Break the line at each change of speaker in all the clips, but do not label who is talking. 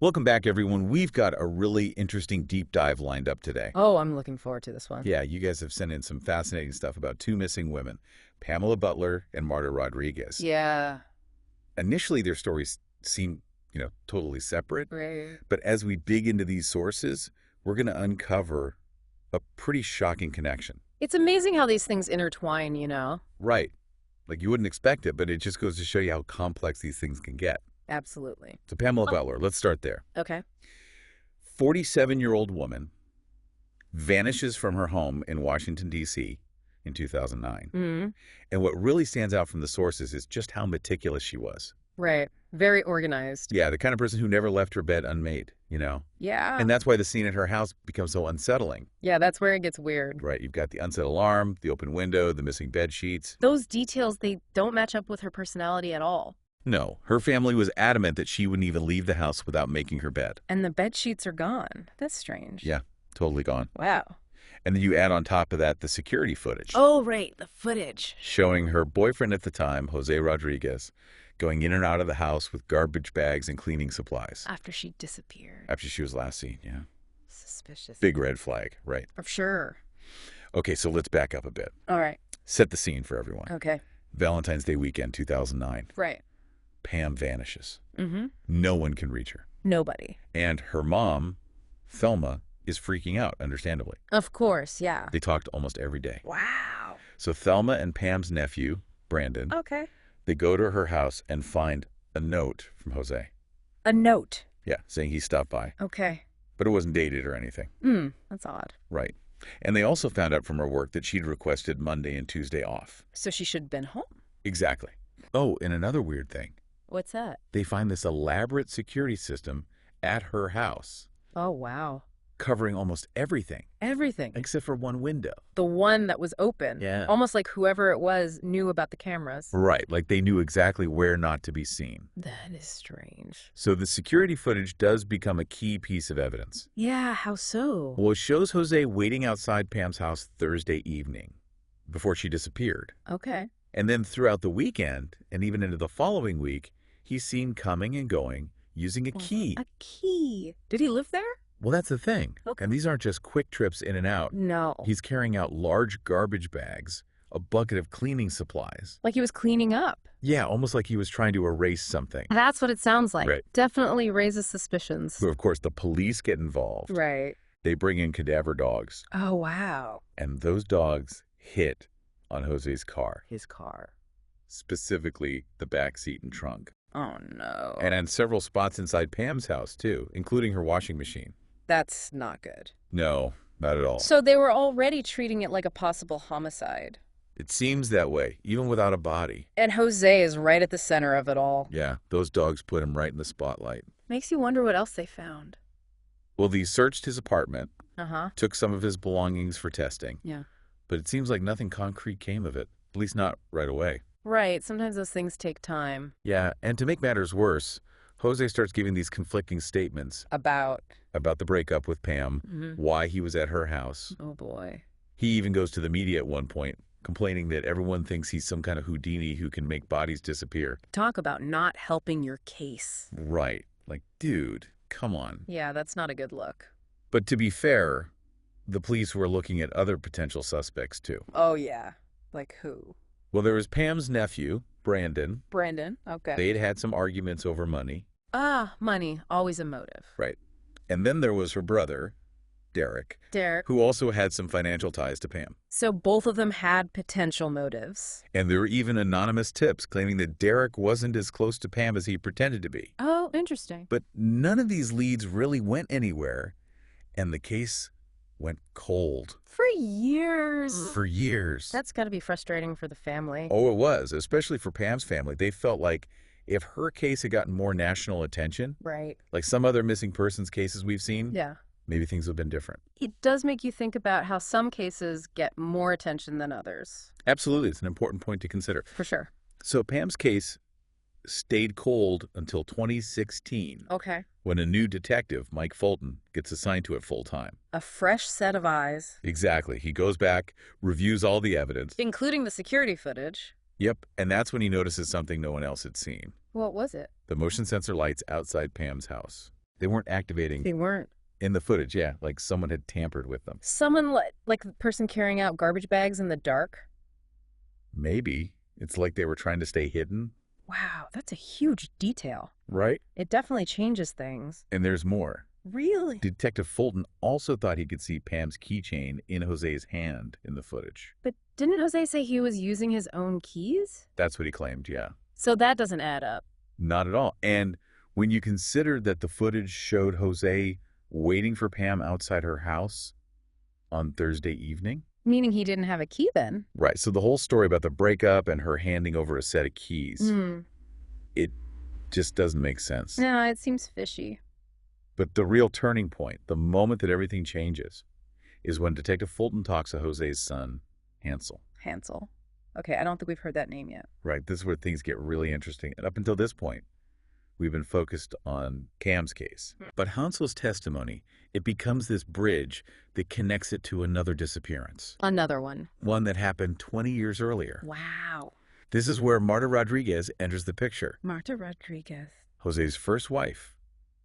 Welcome back, everyone. We've got a really interesting deep dive lined up today.
Oh, I'm looking forward to this one.
Yeah, you guys have sent in some fascinating stuff about two missing women, Pamela Butler and Marta Rodriguez.
Yeah.
Initially, their stories seem, totally separate.
Right.
But as we dig into these sources, we're going to uncover a pretty shocking connection.
It's amazing how these things intertwine, you know?
Right. Like you wouldn't expect it, but it just goes to show you how complex these things can get.
Absolutely.
So Pamela Butler, let's start there.
Okay.
47-year-old woman vanishes from her home in Washington, D.C. in 2009.
Mm-hmm.
And what really stands out from the sources is just how meticulous she was.
Right. Very organized.
Yeah, the kind of person who never left her bed unmade,
Yeah.
And that's why the scene at her house becomes so unsettling.
Yeah, that's where it gets weird.
Right, you've got the unset alarm, the open window, the missing bed sheets.
Those details, they don't match up with her personality at all.
No, her family was adamant that she wouldn't even leave the house without making her bed.
And the bed sheets are gone. That's strange.
Yeah, totally gone.
Wow.
And then you add on top of that the security footage.
Oh, right. The footage.
Showing her boyfriend at the time, Jose Rodriguez, going in and out of the house with garbage bags and cleaning supplies.
After she disappeared.
After she was last seen, yeah.
Suspicious.
Big red flag, right.
For sure.
Okay, so let's back up a bit.
All right.
Set the scene for everyone.
Okay.
Valentine's Day weekend, 2009.
Right.
Pam vanishes.
Mm-hmm.
No one can reach her.
Nobody.
And her mom, Thelma, is freaking out, understandably.
Of course, yeah.
They talked almost every day.
Wow.
So Thelma and Pam's nephew, Brandon,
Okay.
they go to her house and find a note from Jose.
A note.
Yeah, saying he stopped by.
Okay.
But it wasn't dated or anything.
That's odd.
Right. And they also found out from her work that she'd requested Monday and Tuesday off.
So she should have been home.
Exactly. Oh, and another weird thing.
What's that?
They find this elaborate security system at her house,
Oh, wow.
covering almost everything,
Everything.
except for one window.
The one that was open.
Yeah.
Almost like whoever it was knew about the cameras.
Right, like they knew exactly where not to be seen.
That is strange.
So the security footage does become a key piece of evidence.
Yeah, how so?
Well, it shows Jose waiting outside Pam's house Thursday evening before she disappeared.
Okay.
And then throughout the weekend, and even into the following week, he's seen coming and going using a key.
A key. Did he live there?
Well, that's the thing.
Okay.
And these aren't just quick trips in and out.
No.
He's carrying out large garbage bags, a bucket of cleaning supplies.
Like he was cleaning up.
Yeah, almost like he was trying to erase something.
That's what it sounds like.
Right.
Definitely raises suspicions.
So, of course, the police get involved.
Right.
They bring in cadaver dogs.
Oh, wow.
And those dogs hit on Jose's car,
His car.
specifically the back seat and trunk.
Oh, no.
And on several spots inside Pam's house, too, including her washing machine.
That's not good.
No, not at all.
So they were already treating it like a possible homicide.
It seems that way, even without a body.
And Jose is right at the center of it all.
Yeah, those dogs put him right in the spotlight.
Makes you wonder what else they found.
Well, they searched his apartment,
Uh-huh.
took some of his belongings for testing.
Yeah.
But it seems like nothing concrete came of it, at least not right away.
Right. Sometimes those things take time.
Yeah, and to make matters worse, Jose starts giving these conflicting statements
About.
about the breakup with Pam, why he was at her house.
Oh, boy.
He even goes to the media at one point, complaining that everyone thinks he's some kind of Houdini who can make bodies disappear.
Talk about not helping your case.
Right. Like, dude, come on.
Yeah, that's not a good look.
But to be fair, the police were looking at other potential suspects, too.
Oh, yeah. Like who?
Well, there was Pam's nephew, Brandon.
Brandon. Okay.
They'd had some arguments over money.
Ah, money. Always a motive.
Right. And then there was her brother, Derek,
Derek.
who also had some financial ties to Pam.
So both of them had potential motives.
And there were even anonymous tips claiming that Derek wasn't as close to Pam as he pretended to be.
Oh, interesting.
But none of these leads really went anywhere, and the case went cold.
For years.
For years.
That's got to be frustrating for the family.
Oh, it was, especially for Pam's family. They felt like if her case had gotten more national attention,
Right.
like some other missing persons cases we've seen,
Yeah.
maybe things would have been different.
It does make you think about how some cases get more attention than others.
Absolutely. It's an important point to consider.
For sure.
So Pam's case stayed cold until 2016,
Okay.
when a new detective, Mike Fulton, gets assigned to it full-time.
A fresh set of eyes.
Exactly. He goes back, reviews all the evidence.
Including the security footage.
Yep, and that's when he notices something no one else had seen.
What was it?
The motion sensor lights outside Pam's house. They weren't activating
They weren't.
in the footage, yeah, like someone had tampered with them.
Someone like the person carrying out garbage bags in the dark?
Maybe. It's like they were trying to stay hidden.
Wow, that's a huge detail.
Right?
It definitely changes things.
And there's more.
Really?
Detective Fulton also thought he could see Pam's keychain in Jose's hand in the footage.
But didn't Jose say he was using his own keys?
That's what he claimed, yeah.
So that doesn't add up.
Not at all. And when you consider that the footage showed Jose waiting for Pam outside her house on Thursday evening.
Meaning he didn't have a key then?
Right. So the whole story about the breakup and her handing over a set of keys, it just doesn't make sense.
No, it seems fishy.
But the real turning point, the moment that everything changes, is when Detective Fulton talks to Jose's son, Hansel.
Hansel. Okay, I don't think we've heard that name yet.
Right. This is where things get really interesting. And up until this point, we've been focused on Cam's case. But Hansel's testimony, it becomes this bridge that connects it to another disappearance.
Another one.
One that happened 20 years earlier.
Wow.
This is where Marta Rodriguez enters the picture.
Marta Rodriguez.
Jose's first wife,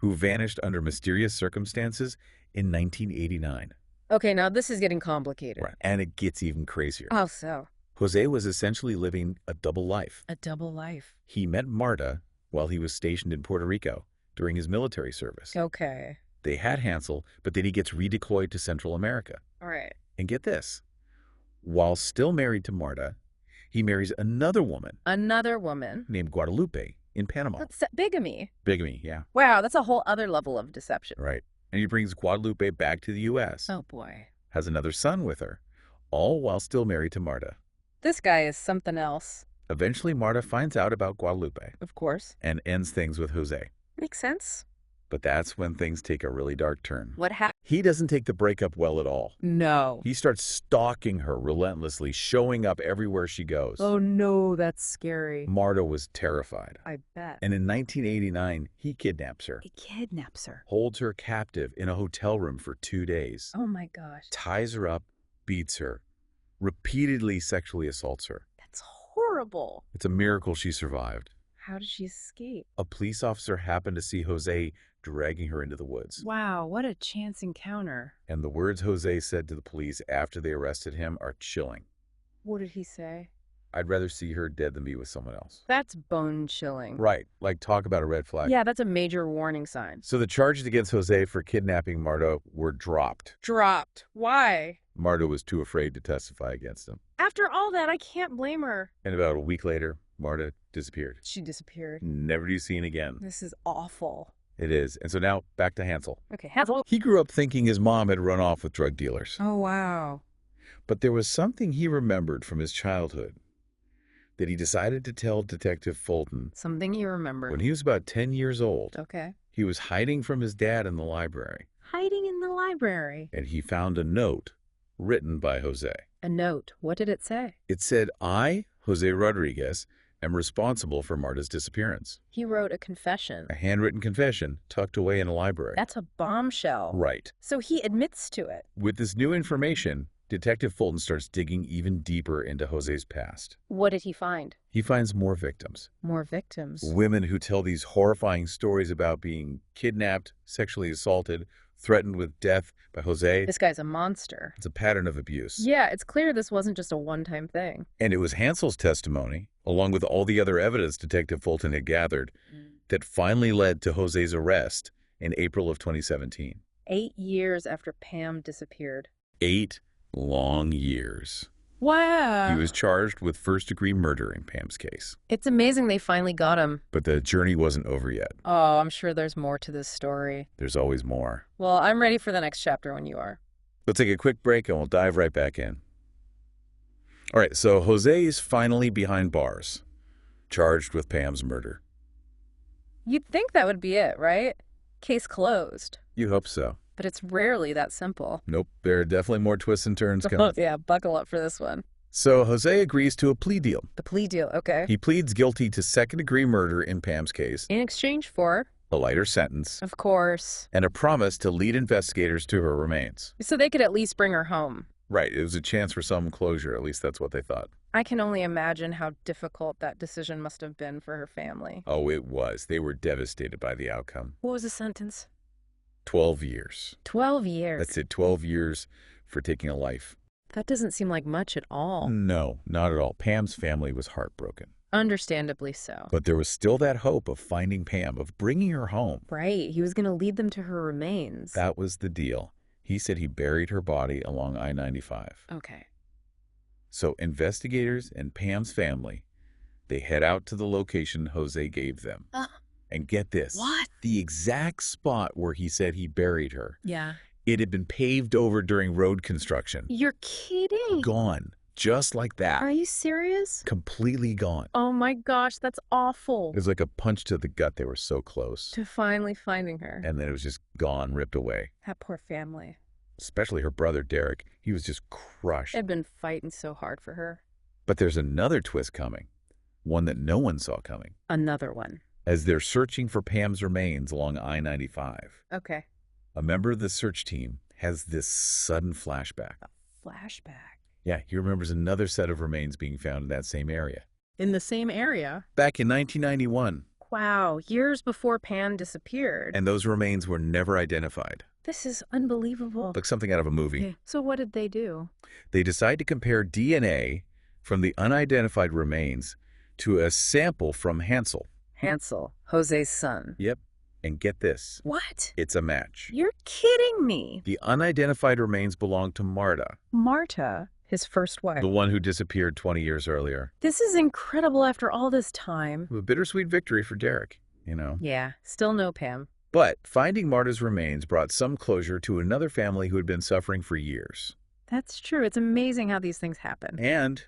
who vanished under mysterious circumstances in 1989.
Okay, now this is getting complicated.
Right. And it gets even crazier.
How so?
Jose was essentially living a double life.
A double life.
He met Marta while he was stationed in Puerto Rico during his military service.
Okay.
They had Hansel, but then he gets redeployed to Central America.
All right.
And get this, while still married to Marta, he marries another woman.
Another woman.
Named Guadalupe in Panama.
That's bigamy.
Bigamy, yeah.
Wow, that's a whole other level of deception.
Right. And he brings Guadalupe back to the U.S.
Oh, boy.
Has another son with her, all while still married to Marta.
This guy is something else.
Eventually, Marta finds out about Guadalupe.
Of course.
And ends things with Jose.
Makes sense.
But that's when things take a really dark turn.
What happened?
He doesn't take the breakup well at all.
No.
He starts stalking her relentlessly, showing up everywhere she goes.
Oh, no, that's scary.
Marta was terrified.
I bet.
And in 1989, he kidnaps her.
He kidnaps her.
Holds her captive in a hotel room for 2 days.
Oh, my gosh.
Ties her up, beats her, repeatedly sexually assaults her.
That's horrible.
It's a miracle she survived.
How did she escape?
A police officer happened to see Jose dragging her into the woods.
Wow, what a chance encounter.
And the words Jose said to the police after they arrested him are chilling.
What did he say?
I'd rather see her dead than be with someone else.
That's bone-chilling.
Right, like talk about a red flag.
Yeah, that's a major warning sign.
So the charges against Jose for kidnapping Marta were dropped.
Dropped. Why?
Marta was too afraid to testify against him.
After all that, I can't blame her.
And about a week later, Marta disappeared.
She disappeared.
Never to be seen again.
This is awful.
It is. And so now, back to Hansel.
Okay, Hansel.
He grew up thinking his mom had run off with drug dealers.
Oh, wow.
But there was something he remembered from his childhood that he decided to tell Detective Fulton.
Something you remember.
When he was about 10 years old.
Okay.
He was hiding from his dad in the library.
Hiding in the library.
And he found a note written by Jose.
A note. What did it say?
It said, I, Jose Rodriguez, am responsible for Marta's disappearance.
He wrote a confession.
A handwritten confession tucked away in a library.
That's a bombshell.
Right.
So he admits to it.
With this new information, Detective Fulton starts digging even deeper into Jose's past.
What did he find?
He finds more victims.
More victims.
Women who tell these horrifying stories about being kidnapped, sexually assaulted, threatened with death by Jose.
This guy's a monster.
It's a pattern of abuse.
Yeah, it's clear this wasn't just a one-time thing.
And it was Hansel's testimony, along with all the other evidence Detective Fulton had gathered, that finally led to Jose's arrest in April of 2017.
8 years after Pam disappeared.
8 long years.
Wow.
He was charged with first-degree murder in Pam's case.
It's amazing they finally got him.
But the journey wasn't over yet.
Oh, I'm sure there's more to this story.
There's always more.
Well, I'm ready for the next chapter when you are.
Let's take a quick break and we'll dive right back in. All right, so Jose is finally behind bars, charged with Pam's murder.
You'd think that would be it, right? Case closed.
You hope so.
But it's rarely that simple.
Nope, there are definitely more twists and turns coming.
Yeah, buckle up for this one.
So Jose agrees to a plea deal.
The plea deal, okay.
He pleads guilty to second-degree murder in Pam's case,
In exchange for,
a lighter sentence,
of course,
and a promise to lead investigators to her remains.
so they could at least bring her home.
Right, it was a chance for some closure, at least that's what they thought.
I can only imagine how difficult that decision must have been for her family.
Oh, it was. They were devastated by the outcome.
What was the sentence?
12 years.
12 years.
That's it, 12 years for taking a life.
That doesn't seem like much at all.
No, not at all. Pam's family was heartbroken.
Understandably so.
But there was still that hope of finding Pam, of bringing her home.
Right. He was going to lead them to her remains.
That was the deal. He said he buried her body along I-95.
Okay.
So investigators and Pam's family, they head out to the location Jose gave them. And get this.
What?
The exact spot where he said he buried her.
Yeah.
It had been paved over during road construction.
You're kidding.
Gone. Just like that.
Are you serious?
Completely gone.
Oh my gosh, that's awful.
It was like a punch to the gut. They were so close.
To finally finding her.
And then it was just gone, ripped away.
That poor family.
Especially her brother, Derek. He was just crushed.
They'd been fighting so hard for her.
But there's another twist coming. One that no one saw coming.
Another one.
As they're searching for Pam's remains along I-95.
Okay.
A member of the search team has this sudden flashback.
A flashback?
Yeah, he remembers another set of remains being found in that same area.
In the same area?
Back in 1991.
Wow, years before Pam disappeared.
And those remains were never identified.
This is unbelievable.
Like something out of a movie.
Okay. So what did they do?
They decide to compare DNA from the unidentified remains to a sample from Hansel.
Hansel, Jose's son.
Yep. And get this.
What?
It's a match.
You're kidding me.
The unidentified remains belong to Marta.
Marta, his first wife.
The one who disappeared 20 years earlier.
This is incredible after all this time.
A bittersweet victory for Derek, you know.
Yeah, still no Pam.
But finding Marta's remains brought some closure to another family who had been suffering for years.
That's true. It's amazing how these things happen.
And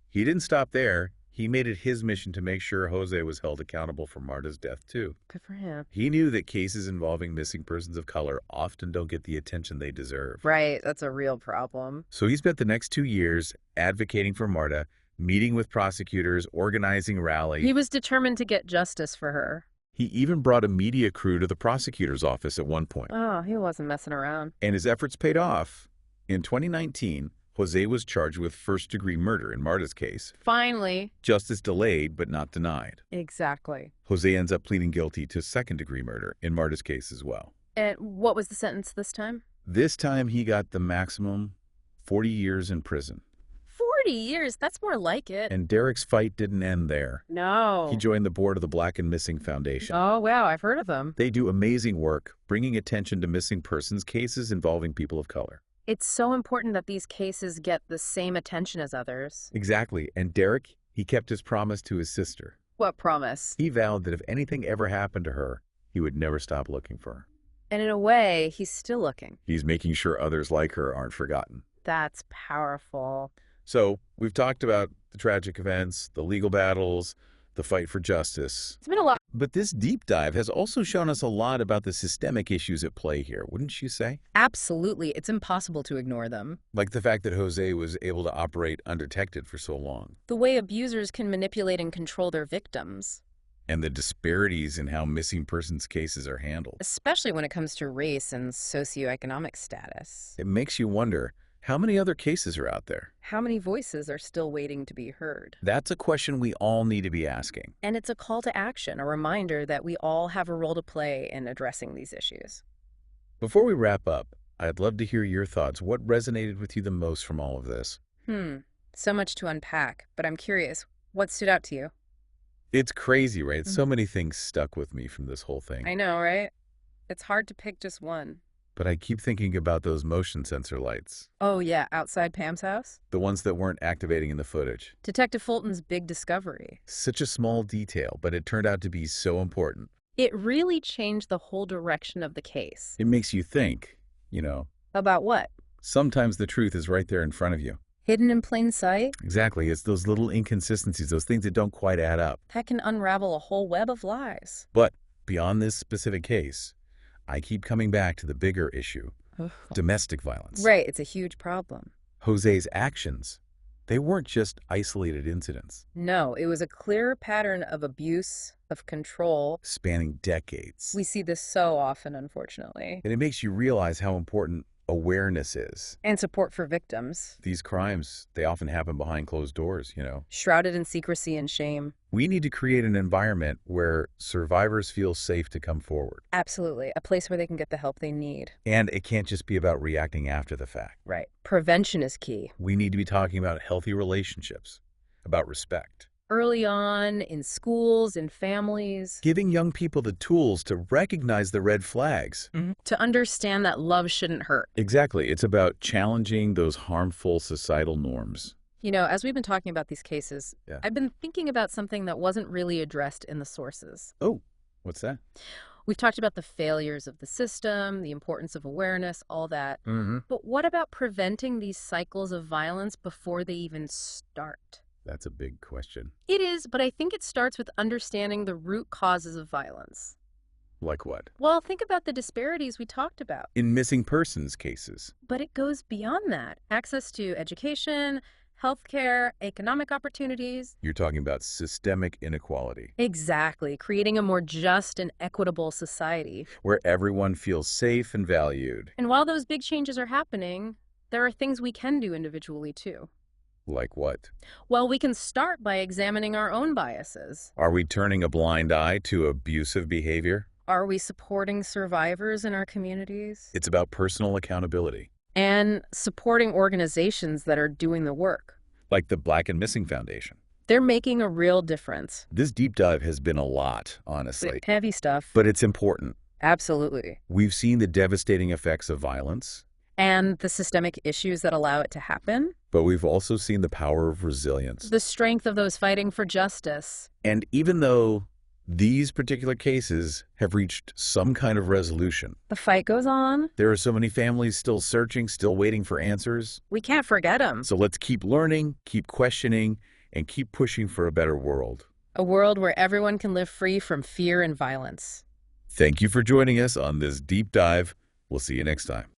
he didn't stop there. He made it his mission to make sure Jose was held accountable for Marta's death, too.
Good for him.
He knew that cases involving missing persons of color often don't get the attention they deserve.
Right, that's a real problem.
So he spent the next 2 years advocating for Marta, meeting with prosecutors, organizing rallies.
He was determined to get justice for her.
He even brought a media crew to the prosecutor's office at one point.
Oh, he wasn't messing around.
And his efforts paid off. In 2019, Jose was charged with first-degree murder in Marta's case.
Finally.
Justice delayed, but not denied.
Exactly.
Jose ends up pleading guilty to second-degree murder in Marta's case as well.
And what was the sentence this time?
This time he got the maximum 40 years in prison.
40 years? That's more like it.
And Derek's fight didn't end there.
No.
He joined the board of the Black and Missing Foundation.
Oh, wow, I've heard of them.
They do amazing work, bringing attention to missing persons cases involving people of color.
It's so important that these cases get the same attention as others.
Exactly. And Derek, he kept his promise to his sister.
What promise?
He vowed that if anything ever happened to her, he would never stop looking for her.
And in a way, he's still looking.
He's making sure others like her aren't forgotten.
That's powerful.
So we've talked about the tragic events, the legal battles, the fight for justice.
It's been a lot.
But this deep dive has also shown us a lot about the systemic issues at play here, wouldn't you say?
Absolutely. It's impossible to ignore them.
Like the fact that Jose was able to operate undetected for so long.
The way abusers can manipulate and control their victims.
And the disparities in how missing persons cases are handled.
Especially when it comes to race and socioeconomic status.
It makes you wonder, how many other cases are out there?
How many voices are still waiting to be heard?
That's a question we all need to be asking.
And it's a call to action, a reminder that we all have a role to play in addressing these issues.
Before we wrap up, I'd love to hear your thoughts. What resonated with you the most from all of this?
So much to unpack, but I'm curious, what stood out to you?
It's crazy, right? So many things stuck with me from this whole thing.
I know, right? It's hard to pick just one.
But I keep thinking about those motion sensor lights.
Oh, yeah, outside Pam's house?
The ones that weren't activating in the footage.
Detective Fulton's big discovery.
Such a small detail, but it turned out to be so important.
It really changed the whole direction of the case.
It makes you think, you know.
About what?
Sometimes the truth is right there in front of you.
Hidden in plain sight?
Exactly. It's those little inconsistencies, those things that don't quite add up.
That can unravel a whole web of lies.
But beyond this specific case, I keep coming back to the bigger issue, domestic violence.
Right, it's a huge problem.
Jose's actions, they weren't just isolated incidents.
No, it was a clear pattern of abuse, of control.
Spanning decades.
We see this so often, unfortunately.
And it makes you realize how important awareness is.
And support for victims,
These crimes, they often happen behind closed doors, you know.
shrouded in secrecy and shame.
We need to create an environment where survivors feel safe to come forward.
Absolutely. A place where they can get the help they need.
And it can't just be about reacting after the fact.
Right. Prevention is key.
We need to be talking about healthy relationships, about respect.
Early on, in schools, in families.
Giving young people the tools to recognize the red flags.
To understand that love shouldn't hurt.
Exactly. It's about challenging those harmful societal norms.
You know, as we've been talking about these cases,
Yeah.
I've been thinking about something that wasn't really addressed in the sources.
Oh, what's that?
We've talked about the failures of the system, the importance of awareness, all that.
Mm-hmm.
But what about preventing these cycles of violence before they even start?
That's a big question.
It is, but I think it starts with understanding the root causes of violence.
Like what?
Well, think about the disparities we talked about.
In missing persons cases.
But it goes beyond that. Access to education, healthcare, economic opportunities.
You're talking about systemic inequality,
Exactly. Creating a more just and equitable society.
where everyone feels safe and valued.
And while those big changes are happening, there are things we can do individually too.
Like what?
Well, we can start by examining our own biases.
Are we turning a blind eye to abusive behavior?
Are we supporting survivors in our communities?
It's about personal accountability.
And supporting organizations that are doing the work.
Like the Black and Missing Foundation.
They're making a real difference.
This deep dive has been a lot, honestly.
Heavy stuff.
But it's important.
Absolutely.
We've seen the devastating effects of violence,
And the systemic issues that allow it to happen.
but we've also seen the power of resilience.
The strength of those fighting for justice.
And even though these particular cases have reached some kind of resolution,
The fight goes on.
there are so many families still searching, still waiting for answers.
We can't forget them.
So let's keep learning, keep questioning, and keep pushing for a better world.
A world where everyone can live free from fear and violence.
Thank you for joining us on this deep dive. We'll see you next time.